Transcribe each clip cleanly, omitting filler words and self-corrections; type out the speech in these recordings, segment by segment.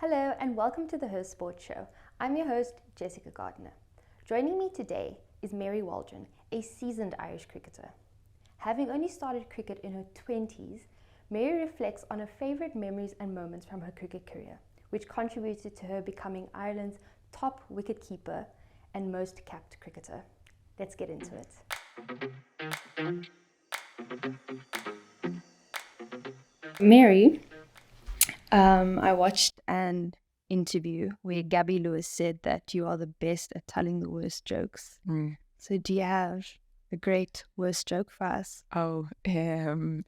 Hello and welcome to the Her Sports Show. I'm your host, Jessica Gardner. Joining me today is Mary Waldron, a seasoned Irish cricketer. Having only started cricket in her 20s, Mary reflects on her favourite memories and moments from her cricket career, which contributed to her becoming Ireland's top wicketkeeper and most capped cricketer. Let's get into it. Mary, I watched an interview where Gabby Lewis said that you are the best at telling the worst jokes. So do you have a great worst joke for us?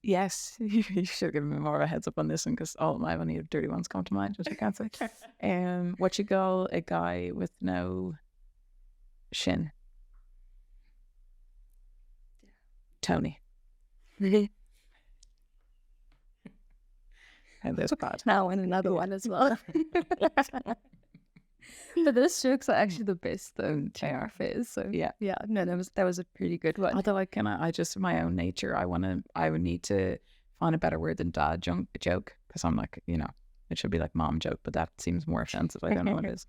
Yes, you should give me more of a heads up on this one because all my only dirty ones come to mind, which I can't say. What you call a guy with no shin? Tony. And there's bad. Now and another one as well. But those jokes are actually the best though, to our fairs. So Yeah. no, that was a pretty good one. Although I just my own nature, I would need to find a better word than dad joke because I'm like, it should be like mom joke, but that seems more offensive. I don't know what it is.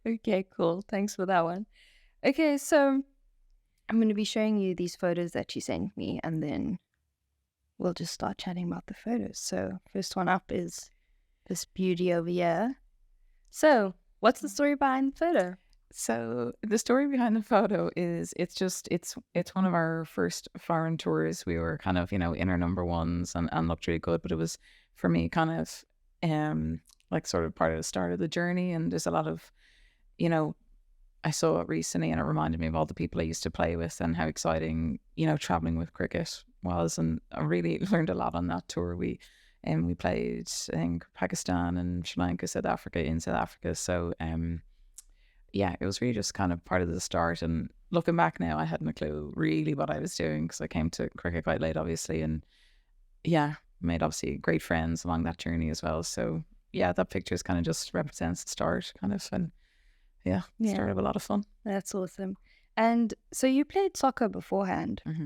Okay, cool. Thanks for that one. Okay, so I'm going to be showing you these photos that you sent me, and then we'll just start chatting about the photos. So first one up is this beauty over here. So what's the story behind the photo? So the story behind the photo is it's one of our first foreign tours. We were kind of, in our number ones and looked really good, but it was for me kind of like sort of part of the start of the journey. And there's a lot of, I saw it recently and it reminded me of all the people I used to play with and how exciting, traveling with cricket was. And I really learned a lot on that tour. We played, I think, Pakistan and Sri Lanka, South Africa. So yeah, it was really just kind of part of the start. And looking back now, I hadn't a clue really what I was doing because I came to cricket quite late, obviously. And yeah, made obviously great friends along that journey as well. So yeah, that picture kind of just represents the start kind of. And yeah, start of a lot of fun. That's awesome. And so you played soccer beforehand. Mm-hmm.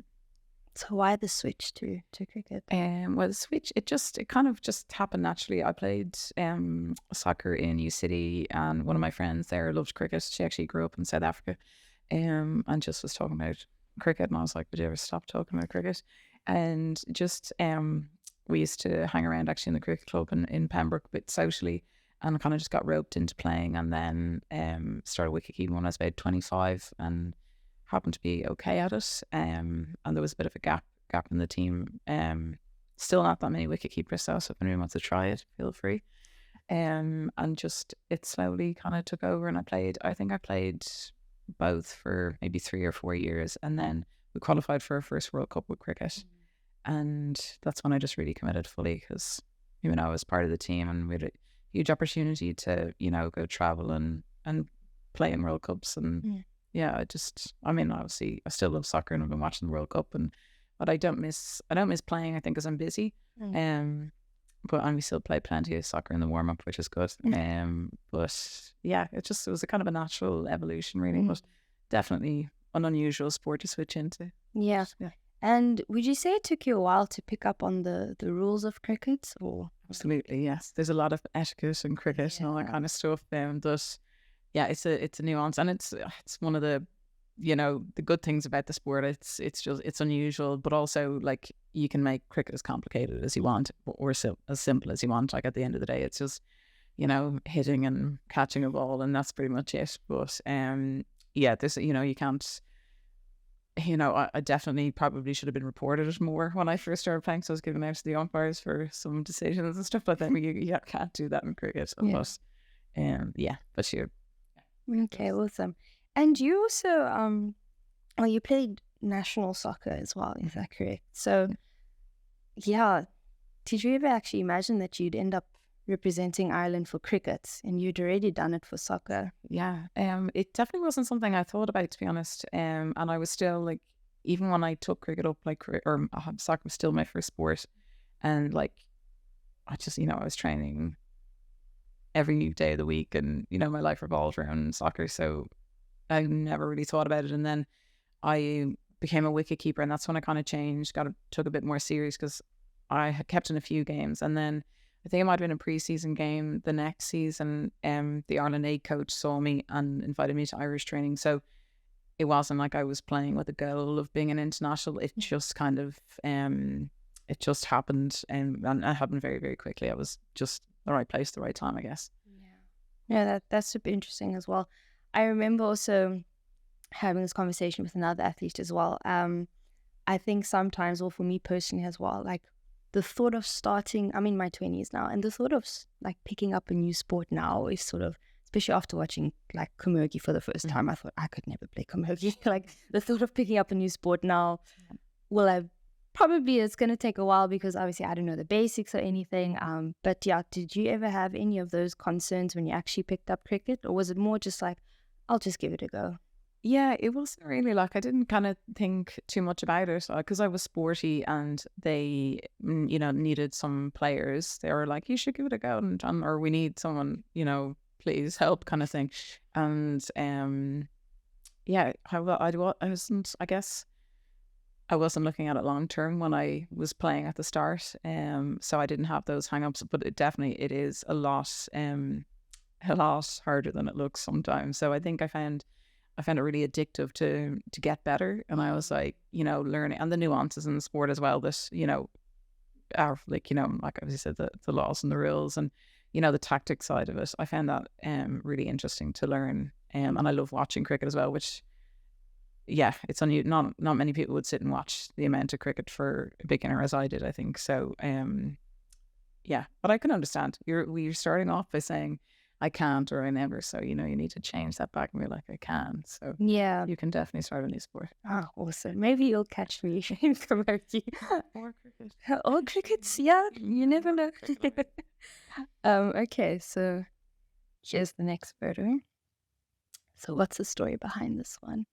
So why the switch to cricket? Well, the switch, it kind of just happened naturally. I played soccer in U City, and one of my friends there loved cricket. She actually grew up in South Africa, and just was talking about cricket, and I was like, "Would you ever stop talking about cricket?" And just we used to hang around actually in the cricket club in Pembroke, but socially, and I kind of just got roped into playing, and then started wicketkeeping when I was about 25, and happened to be okay at it, and there was a bit of a gap in the team. Still not that many wicket keepers, so if anyone wants to try it, feel free. And just it slowly kind of took over, and I think I played both for maybe 3 or 4 years, and then we qualified for our first World Cup with cricket, and that's when I just really committed fully because I was part of the team, and we had a huge opportunity to go travel and play in World Cups. And yeah, obviously I still love soccer and I've been watching the World Cup, but I don't miss playing, I think, because I'm busy. But we still play plenty of soccer in the warm up, which is good. But yeah, it was a kind of a natural evolution really, but definitely an unusual sport to switch into. Yeah. And would you say it took you a while to pick up on the rules of cricket? Or absolutely, yes. There's a lot of etiquette in cricket and all that kind of stuff. That yeah, it's a nuance, and it's one of the the good things about the sport. It's unusual, but also like you can make cricket as complicated as you want or as simple as you want. Like at the end of the day, it's just hitting and catching a ball, and that's pretty much it. But yeah, there's you can't. I definitely probably should have been reported it more when I first started playing, so I was given out to the umpires for some decisions and stuff. But then you can't do that in cricket. But but you. Okay, awesome. And you also you played national soccer as well, is that correct? So yeah, did you ever actually imagine that you'd end up representing Ireland for cricket, and you'd already done it for soccer? Yeah, it definitely wasn't something I thought about, to be honest. And I was still like, even when I took cricket up, or soccer was still my first sport, and like, I just I was training every day of the week, and my life revolved around soccer, so I never really thought about it. And then I became a wicket keeper, and that's when I kind of changed, took a bit more serious because I had kept in a few games, and then I think it might have been a pre-season game the next season. The Ireland A coach saw me and invited me to Irish training. So it wasn't like I was playing with a goal of being an international. It just kind of, it just happened, and it happened very, very quickly. I was just the right place, the right time, I guess. Yeah, that's super interesting as well. I remember also having this conversation with another athlete as well. I think sometimes, or for me personally as well, like the thought of starting, I'm in my 20s now, and the thought of like picking up a new sport now is sort of, especially after watching like camogie for the first time, I thought I could never play camogie. Like the thought of picking up a new sport now, it's going to take a while because obviously I don't know the basics or anything. But yeah, did you ever have any of those concerns when you actually picked up cricket, or was it more just like, I'll just give it a go? Yeah, it wasn't really like, I didn't kind of think too much about it because I was sporty, and they, needed some players. They were like, you should give it a go, or we need someone, please help, kind of thing. And yeah, I wasn't, I guess, I wasn't looking at it long term when I was playing at the start. So I didn't have those hang-ups, but it is a lot harder than it looks sometimes. So I think I found it really addictive to get better. And I was like, learning, and the nuances in the sport as well, that, are like, like as you said, the laws and the rules, and, the tactic side of it. I found that really interesting to learn. And I love watching cricket as well, which, yeah, it's not many people would sit and watch the amount of cricket for a beginner as I did, I think. So, yeah, but I can understand. You're starting off by saying, I can't or I never. So, you need to change that back and be like, I can. So yeah, you can definitely start a new sport. Oh, awesome. Maybe you'll catch me in camogie. Or cricket. Or crickets, yeah. You never know. Okay, so here's the next photo. So what's the story behind this one?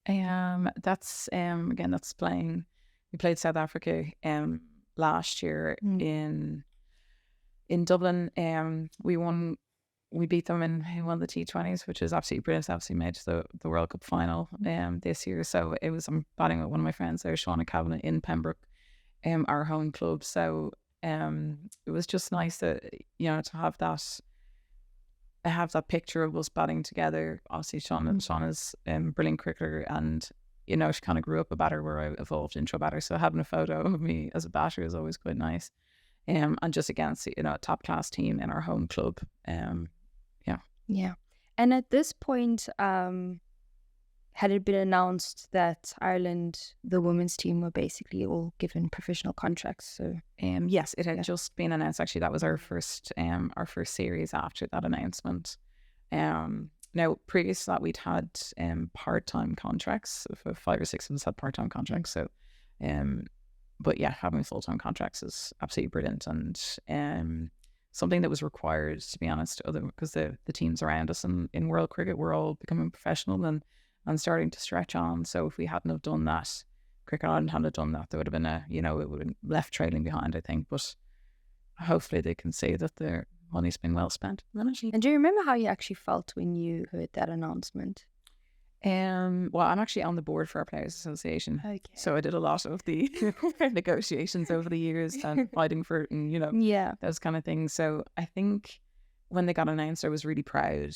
That's again, that's playing. We played South Africa last year in Dublin. We beat them in one of the T20s, which is absolutely brilliant. Obviously made the World Cup final this year. So it was, I'm batting with one of my friends there, Shauna Kavanagh, in Pembroke, our home club. So it was just nice that, to have that. I have that picture of us batting together. Obviously, Shauna's brilliant cricketer, and she kind of grew up a batter where I evolved into a batter. So having a photo of me as a batter is always quite nice. And just against a top class team in our home club. Yeah. And at this point, had it been announced that Ireland, the women's team, were basically all given professional contracts? So yes, it had just been announced. Actually, that was our first series after that announcement. Now, previous to that, we'd had part-time contracts. 5 or 6 of us had part-time contracts. So, but yeah, having full-time contracts is absolutely brilliant, and something that was required, to be honest, because the teams around us in world cricket were all becoming professional and starting to stretch on. So if we hadn't have done that, Cricket Ireland hadn't have done that, there would have been it would have been left trailing behind, I think. But hopefully they can see that their money's been well spent. And do you remember how you actually felt when you heard that announcement? Well, I'm actually on the board for our Players Association. Okay. So I did a lot of the negotiations over the years and fighting for it, and those kind of things. So I think when they got announced, I was really proud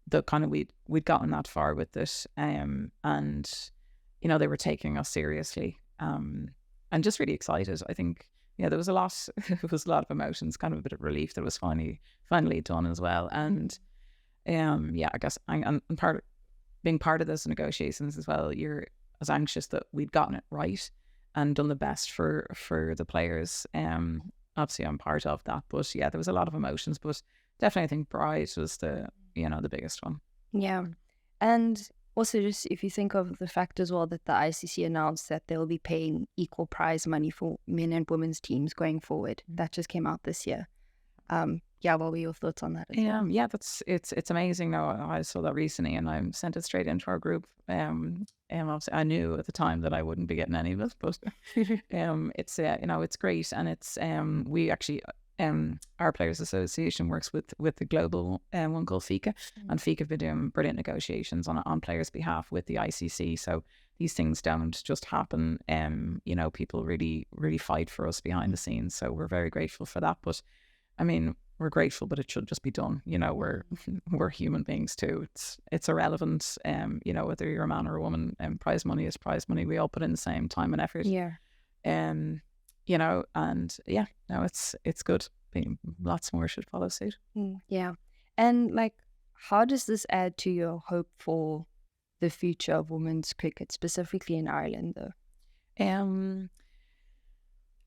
that kind of we'd gotten that far with it, and they were taking us seriously, and just really excited. I think there was a lot of emotions, kind of a bit of relief that it was finally done as well. And I guess and being part of those negotiations as well, you're as anxious that we'd gotten it right and done the best for the players. Obviously I'm part of that, but yeah, there was a lot of emotions, but definitely I think pride was the biggest one. Yeah. And also, just if you think of the fact as well that the ICC announced that they'll be paying equal prize money for men and women's teams going forward, that just came out this year. What were your thoughts on that as well? Yeah, it's amazing. Now I saw that recently, and I sent it straight into our group. Obviously I knew at the time that I wouldn't be getting any of it, but it's it's great, and it's we actually our Players Association works with the global one called FICA, and FICA have been doing brilliant negotiations on players' behalf with the ICC. So these things don't just happen. People really fight for us behind the scenes. So we're very grateful for that. But I mean, we're grateful, but it should just be done. You know, we're human beings too. It's irrelevant. You know, whether you're a man or a woman, and prize money is prize money. We all put in the same time and effort. Yeah. You know, and yeah, no, it's good. Lots more should follow suit. Yeah. And like, how does this add to your hope for the future of women's cricket, specifically in Ireland, though?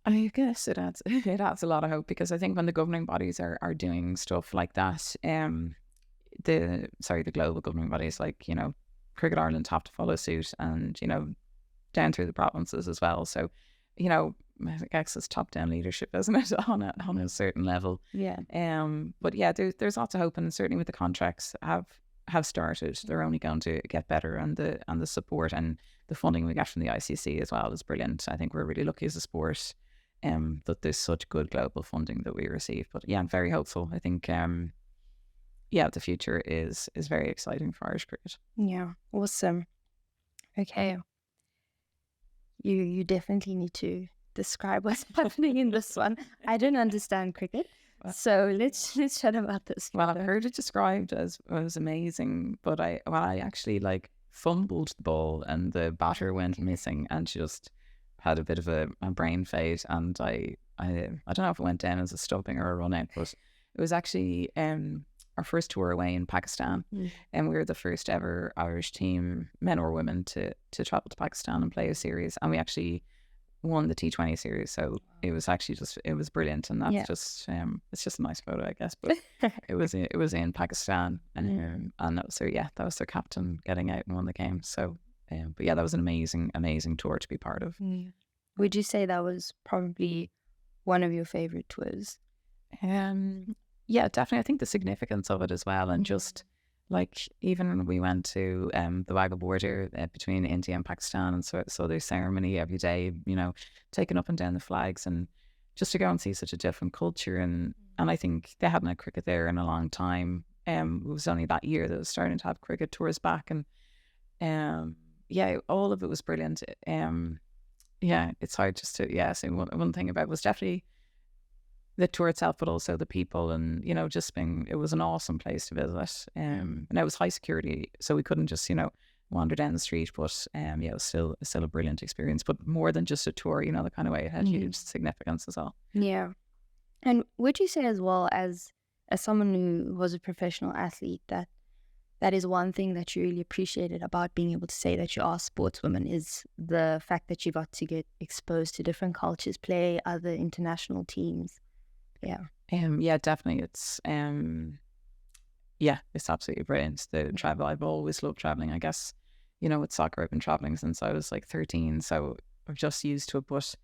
I guess it adds a lot of hope, because I think when the governing bodies are doing stuff like that, the global governing bodies, like, you know, Cricket Ireland have to follow suit, and, you know, down through the provinces as well. So, you know, I guess it's top down leadership, isn't it, on a certain level. Yeah. But yeah, there's lots of hope, and certainly with the contracts have started, they're only going to get better, and the support and the funding we get from the ICC as well is brilliant. I think we're really lucky as a sport that there's such good global funding that we receive. But yeah, I'm very hopeful. I think the future is very exciting for Irish cricket. Yeah, awesome. Okay, you definitely need to describe what's happening in this one. I don't understand cricket, so let's chat about this. Well, I've heard it described as amazing, but I actually like fumbled the ball and the batter went missing and just had a bit of a brain fade, and I don't know if it went down as a stumping or a run out, but it was actually our first tour away in Pakistan, and we were the first ever Irish team, men or women, to travel to Pakistan and play a series, and we actually won the T20 series. So it was actually it was brilliant, and that's just it's just a nice photo, I guess, but it was in Pakistan, and that was their captain getting out and won the game. So but yeah, that was an amazing tour to be part of. Would you say that was probably one of your favorite tours? Yeah, definitely. I think the significance of it as well, and just like, even when we went to the Wagah border between India and Pakistan, and so there's ceremony every day, you know, taking up and down the flags, and just to go and see such a different culture, and I think they hadn't had cricket there in a long time. It was only that year that it was starting to have cricket tours back, and yeah, all of it was brilliant. Yeah, it's hard just to say one thing about it was definitely the tour itself, but also the people, and, you know, it was an awesome place to visit. And it was high security, so we couldn't just, you know, wander down the street, but yeah, it was still a brilliant experience, but more than just a tour, you know, the kind of way it had huge significance as well. Yeah. And would you say as well, as someone who was a professional athlete, that is one thing that you really appreciated about being able to say that you are sportswomen, is the fact that you got to get exposed to different cultures, play other international teams? Yeah. Yeah, definitely. It's it's absolutely brilliant. The travel, I've always loved traveling. I guess, you know, with soccer, I've been traveling since I was like 13, so I've just used to it. But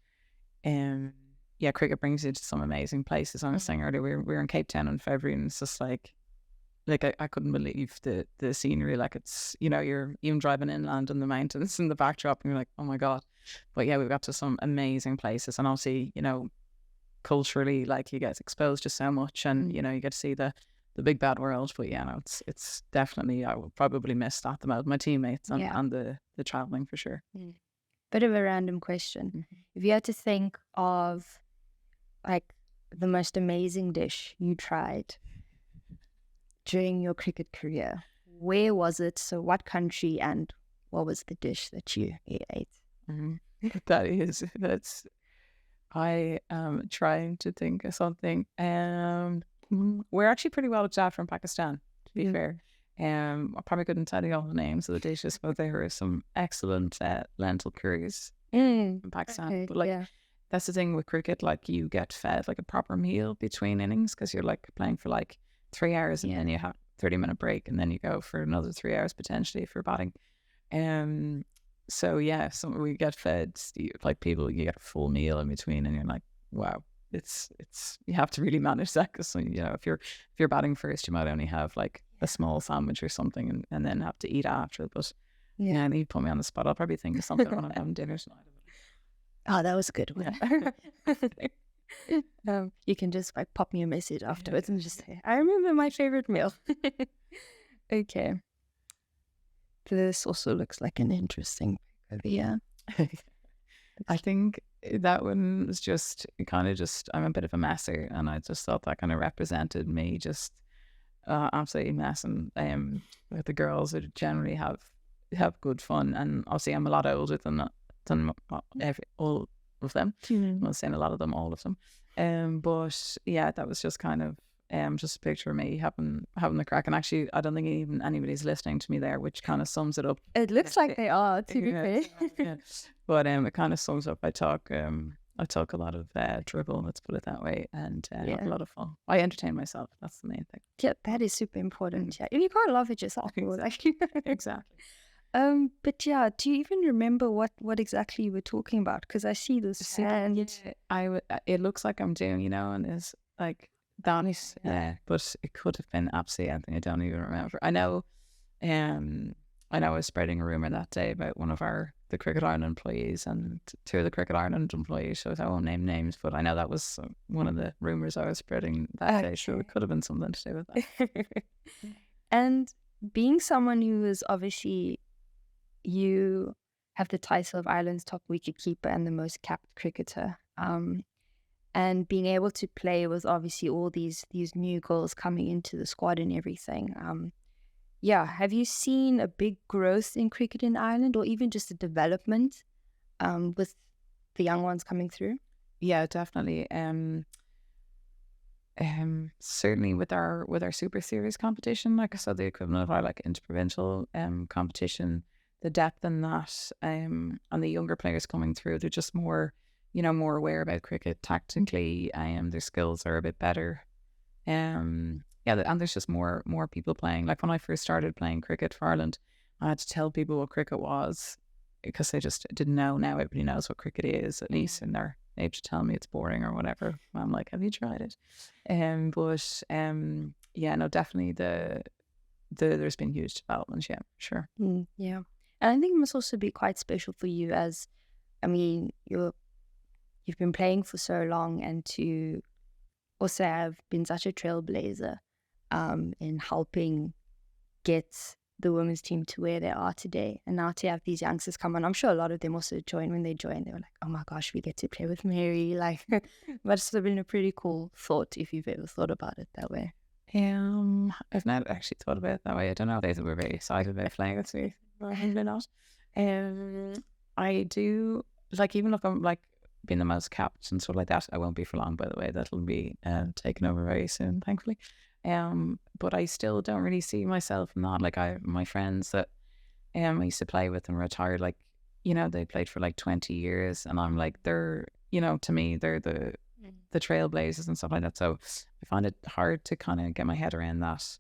cricket brings you to some amazing places. I was saying earlier, we were in Cape Town in February, and it's just like I couldn't believe the scenery. Like, it's, you know, you're even driving inland in the mountains in the backdrop, and you're like, oh my God. But yeah, we've got to some amazing places, and obviously, you know, culturally, like, you get exposed to so much, and you know, you get to see the big bad world. But yeah, no, it's definitely, I will probably miss that the most, my teammates and the traveling, for sure. Bit of a random question. If you had to think of like the most amazing dish you tried during your cricket career, where was it? So what country, and what was the dish that you ate? I am trying to think of something. We're actually pretty well looked after in Pakistan, to be fair. I probably couldn't tell you all the names of the dishes, but there were some excellent lentil curries in Pakistan. Okay, but that's the thing with cricket, like, you get fed like a proper meal between innings, because you're like playing for like 3 hours, and then you have 30-minute break, and then you go for another 3 hours potentially for batting. So yeah, we get fed, like, people, you get a full meal in between, and you're like, wow, it's you have to really manage that, because, you know, if you're batting first, you might only have like a small sandwich or something, and then have to eat after. But yeah, and you put me on the spot, I'll probably think of something when I'm having dinner tonight. Oh, that was a good one. You can just like pop me a message afterwards and just say, I remember my favorite meal. Okay. This also looks like an interesting over here. I think that one was just kind of just, I'm a bit of a messer, and I just thought that kind of represented me, just absolutely messing with the girls who generally have good fun. And obviously I'm a lot older than all of them. I'm not saying a lot of them, all of them. But yeah, that was just kind of just a picture of me having the crack. And actually, I don't think even anybody's listening to me there, which kind of sums it up. It looks like they are, to be fair. Yeah. But it kind of sums up. I talk a lot of dribble, let's put it that way, and have a lot of fun. I entertain myself. That's the main thing. Yeah, that is super important. Yeah, you can't laugh at yourself. Exactly. But yeah, do you even remember what exactly you were talking about? Because I see this hand. It looks like I'm doing, and it's like that is, but it could have been absolutely anything. I don't even remember. I know I was spreading a rumor that day about one of the Cricket Ireland employees and two of the Cricket Ireland employees. So I won't name names, but I know that was one of the rumors I was spreading that day. So it could have been something to do with that. And being someone who is obviously, you have the title of Ireland's top wicketkeeper and the most capped cricketer. And being able to play with obviously all these new girls coming into the squad and everything. Have you seen a big growth in cricket in Ireland, or even just a development with the young ones coming through? Yeah, definitely. Certainly with our Super Series competition, like I said, the equivalent of our interprovincial competition, the depth in that, and the younger players coming through, they're just more aware about cricket tactically. Their skills are a bit better. And there's just more people playing. Like when I first started playing cricket for Ireland, I had to tell people what cricket was because they just didn't know. Now everybody knows what cricket is, at least in their age, to tell me it's boring or whatever. I'm like, have you tried it? Definitely there's been huge developments. Yeah, sure. Yeah, and I think it must also be quite special for you, as you've been playing for so long, and to also have been such a trailblazer in helping get the women's team to where they are today. And now to have these youngsters come on, I'm sure a lot of them also joined. When they joined, they were like, oh my gosh, we get to play with Mary. But it's been a pretty cool thought, if you've ever thought about it that way. I've not actually thought about it that way. I don't know if they were very excited about playing with me. Probably not. I do, even look, I'm being the most capped and stuff like that. I won't be for long, by the way. That'll be taken over very soon, thankfully. But I still don't really see myself in that. My friends that I used to play with and retired, they played for 20 years, and I'm they're, to me, they're the trailblazers and stuff like that. So I find it hard to kind of get my head around that.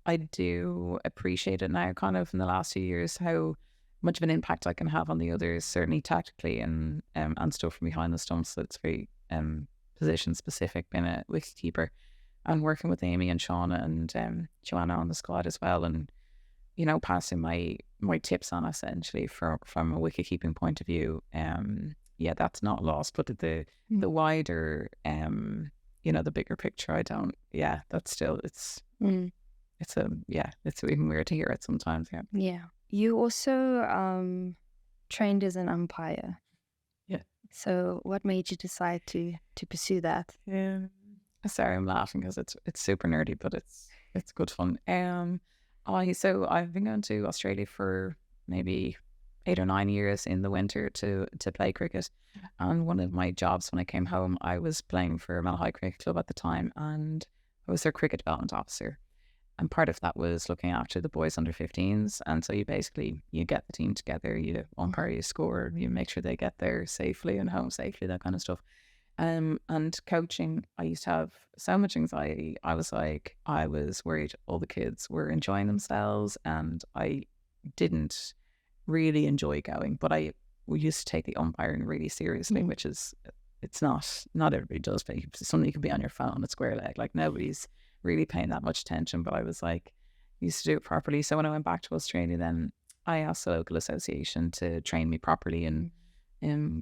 I do appreciate it now, kind of in the last few years, how much of an impact I can have on the others, certainly tactically and stuff from behind the stumps. That's very position specific, being a wicketkeeper, and working with Amy and Shauna and Joanna on the squad as well, and passing my tips on, essentially, from a wicket-keeping point of view. That's not lost, but the wider the bigger picture, that's still, it's even weird to hear it sometimes. You also trained as an umpire. Yeah. So what made you decide to pursue that? Sorry, I'm laughing because it's super nerdy, but it's good fun. So I've been going to Australia for maybe 8 or 9 years in the winter to play cricket. And one of my jobs when I came home, I was playing for Malahide Cricket Club at the time, and I was their cricket development officer. And part of that was looking after the boys under 15s. And so you get the team together, you umpire, you score, you make sure they get there safely and home safely, that kind of stuff. And coaching, I used to have so much anxiety. I was worried all the kids were enjoying themselves, and I didn't really enjoy going. But we used to take the umpiring really seriously, which is, it's not everybody does, but something you can be on your phone at square leg. Nobody's really paying that much attention, but I was used to do it properly. So when I went back to Australia, then I asked the local association to train me properly and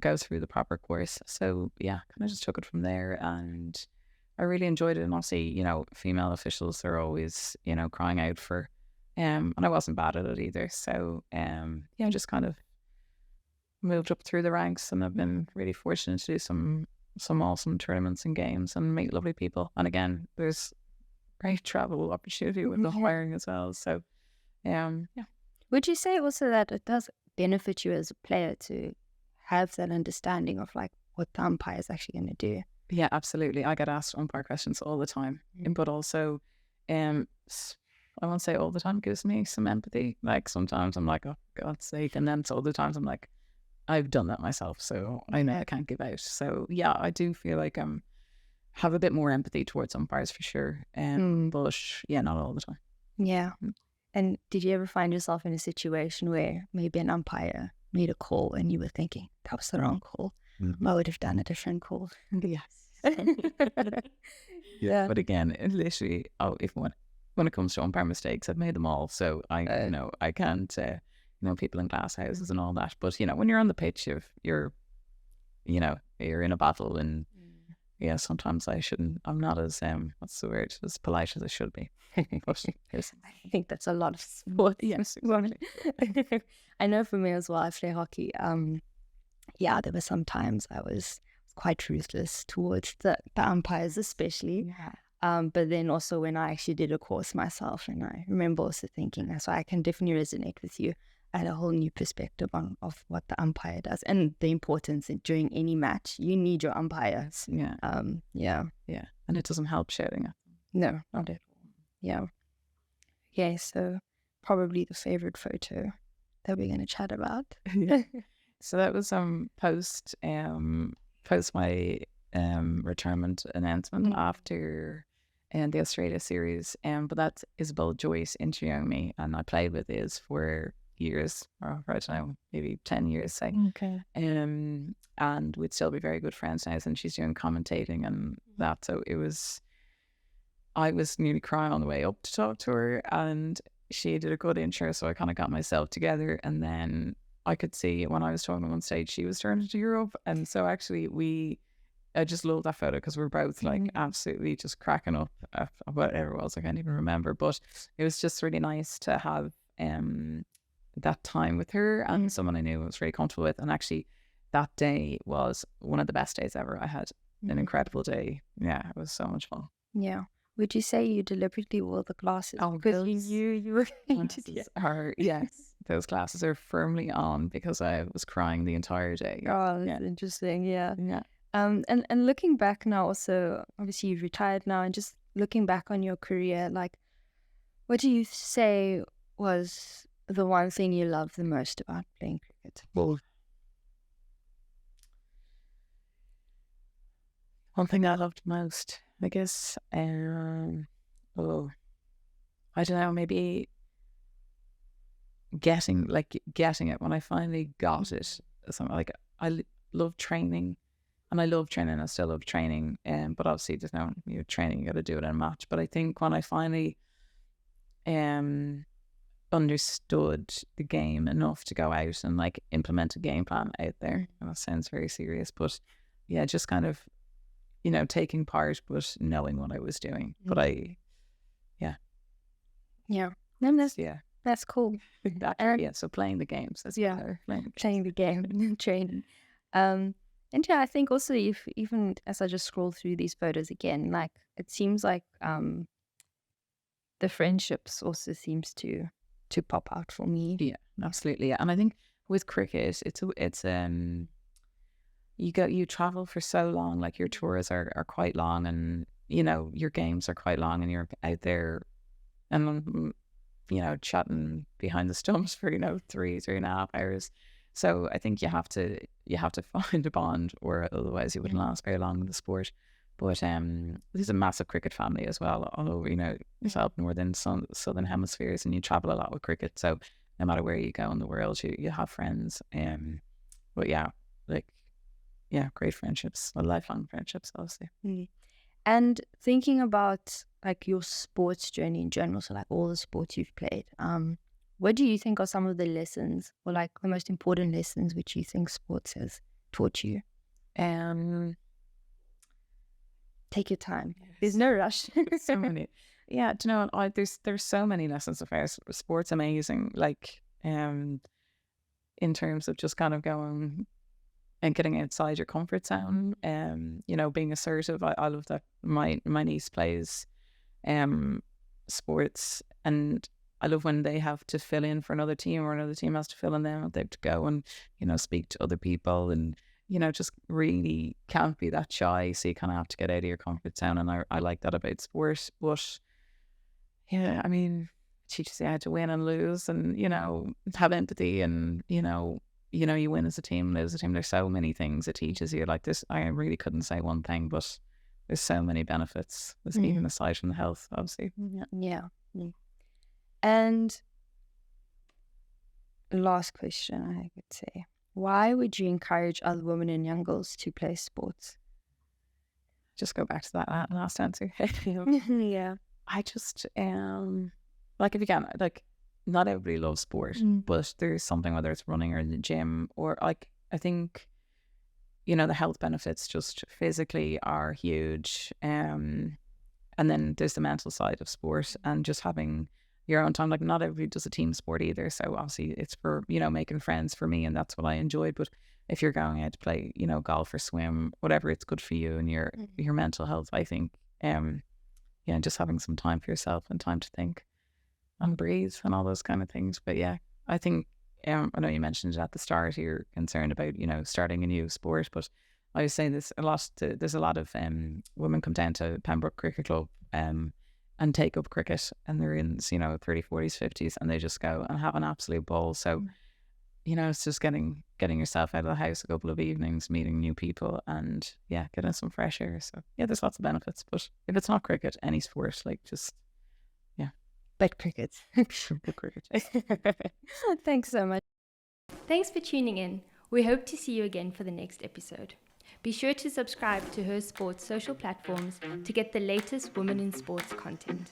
go through the proper course. So kind of just took it from there, and I really enjoyed it. And obviously, female officials are always, crying out for, and I wasn't bad at it either. So just kind of moved up through the ranks, and I've been really fortunate to do some awesome tournaments and games and meet lovely people. And again, there's great travel opportunity with the umpiring as well. So, yeah. Would you say also that it does benefit you as a player to have that understanding of like what the umpire is actually going to do? Yeah, absolutely. I get asked umpire questions all the time, but also, I won't say all the time, gives me some empathy. Like sometimes I'm like, oh, God's sake. And then other times I'm like, I've done that myself, so I know I can't give out. So yeah, I do feel like have a bit more empathy towards umpires for sure. But yeah, not all the time. Yeah. And did you ever find yourself in a situation where maybe an umpire made a call and you were thinking, that was the wrong call? I would have done a different call. Yes. Yeah. But again, it literally, when it comes to umpire mistakes, I've made them all. So I can't, people in glass houses and all that. But, when you're on the pitch, you're in a battle, and yeah, sometimes I'm not as, what's the word, as polite as I should be. But I think that's a lot of sport. Yes, exactly. I know for me as well, I play hockey. Yeah, there were some times I was quite ruthless towards the umpires, especially. Yeah. But then also when I actually did a course myself, and I remember also thinking, so I can definitely resonate with you. I had a whole new perspective of what the umpire does and the importance during any match. You need your umpires. Yeah. Yeah. And it doesn't help shouting at them. No, not at all. Yeah. Yeah, so probably the favorite photo that we're going to chat about. Yeah. So that was post my retirement announcement after the Australia series. But that's Isabel Joyce interviewing me, and I played with Iz for years, or I don't know, maybe 10 years, say. Okay. And we'd still be very good friends now, and she's doing commentating and that. So I was nearly crying on the way up to talk to her, and she did a good intro, so I kind of got myself together. And then I could see when I was talking on stage, she was turning to Europe. And so actually I just love that photo because we're both like absolutely just cracking up at whatever it was. I can't even remember, but it was just really nice to have that time with her and someone I knew I was very comfortable with. And actually that day was one of the best days ever. I had an incredible day. Yeah, it was so much fun. Yeah. Would you say you deliberately wore the glasses? Oh, because you were yes, those glasses are firmly on because I was crying the entire day. Oh, that's interesting. Yeah. Yeah. And looking back now, also obviously you've retired now, and just looking back on your career, like, what do you say was the one thing you loved the most about playing cricket? Well, one thing I loved most, I guess, I don't know, maybe getting it when I finally got it. Something like I love training, and I love training. I still love training, but obviously there's no training. You got to do it in a match. But I think when I finally understood the game enough to go out and like implement a game plan out there, and that sounds very serious, but yeah, just kind of taking part, but knowing what I was doing. But That's cool. Exactly. So playing the games. Playing the game and training. And yeah, I think also even as I just scroll through these photos again, like it seems like the friendships also seems to pop out for me. Yeah, absolutely. Yeah. And I think with cricket, you travel for so long, like your tours are quite long, and your games are quite long, and you're out there and chatting behind the stumps for 3.5 hours. So I think you have to find a bond, or otherwise you wouldn't last very long in the sport. But there's a massive cricket family as well all over yourself, northern, southern hemispheres, and you travel a lot with cricket. So no matter where you go in the world, you have friends. But yeah, great friendships, lifelong friendships, obviously. And thinking about like your sports journey in general, so like all the sports you've played, what do you think are some of the lessons, or like the most important lessons which you think sports has taught you? Take your time. Yes. There's no rush. So many. Yeah, do you know what? There's so many lessons of ours. Sport's amazing. Like, in terms of just kind of going and getting outside your comfort zone. You know, being assertive. I love that my niece plays sports, and I love when they have to fill in for another team, or another team has to fill in them. They have to go and, you know, speak to other people, and, you know, just really can't be that shy. So you kind of have to get out of your comfort zone. And I like that about sport. But yeah, I mean, it teaches you how to win and lose, and, you know, have empathy, and, you know, you win as a team, lose as a team. There's so many things it teaches you. Like this, I really couldn't say one thing, but there's so many benefits, even aside from the health, obviously. Yeah. And last question, I would say, why would you encourage other women and young girls to play sports? Just go back to that last answer. Yeah. I just like, if you can, like, not everybody loves sport, but there's something, whether it's running or in the gym, or like, I think, you know, the health benefits just physically are huge. And then there's the mental side of sport, and just having your own time. Like, not everybody does a team sport either. So obviously it's for, you know, making friends for me, and that's what I enjoyed. But if you're going out to play, you know, golf or swim, whatever, it's good for you and your mental health, I think. Yeah, just having some time for yourself and time to think and breathe and all those kind of things. But yeah, I think, I know you mentioned it at the start, you're concerned about, you know, starting a new sport, but I was saying this a lot. There's a lot of women come down to Pembroke Cricket Club and take up cricket, and they're in, you know, 30s, 40s, 50s, and they just go and have an absolute ball. So, you know, it's just getting yourself out of the house a couple of evenings, meeting new people, and yeah, getting some fresh air. So yeah, there's lots of benefits. But if it's not cricket, any sport, like, just But cricket. good cricket. Thanks so much. Thanks for tuning in. We hope to see you again for the next episode. Be sure to subscribe to Her Sports social platforms to get the latest women in sports content.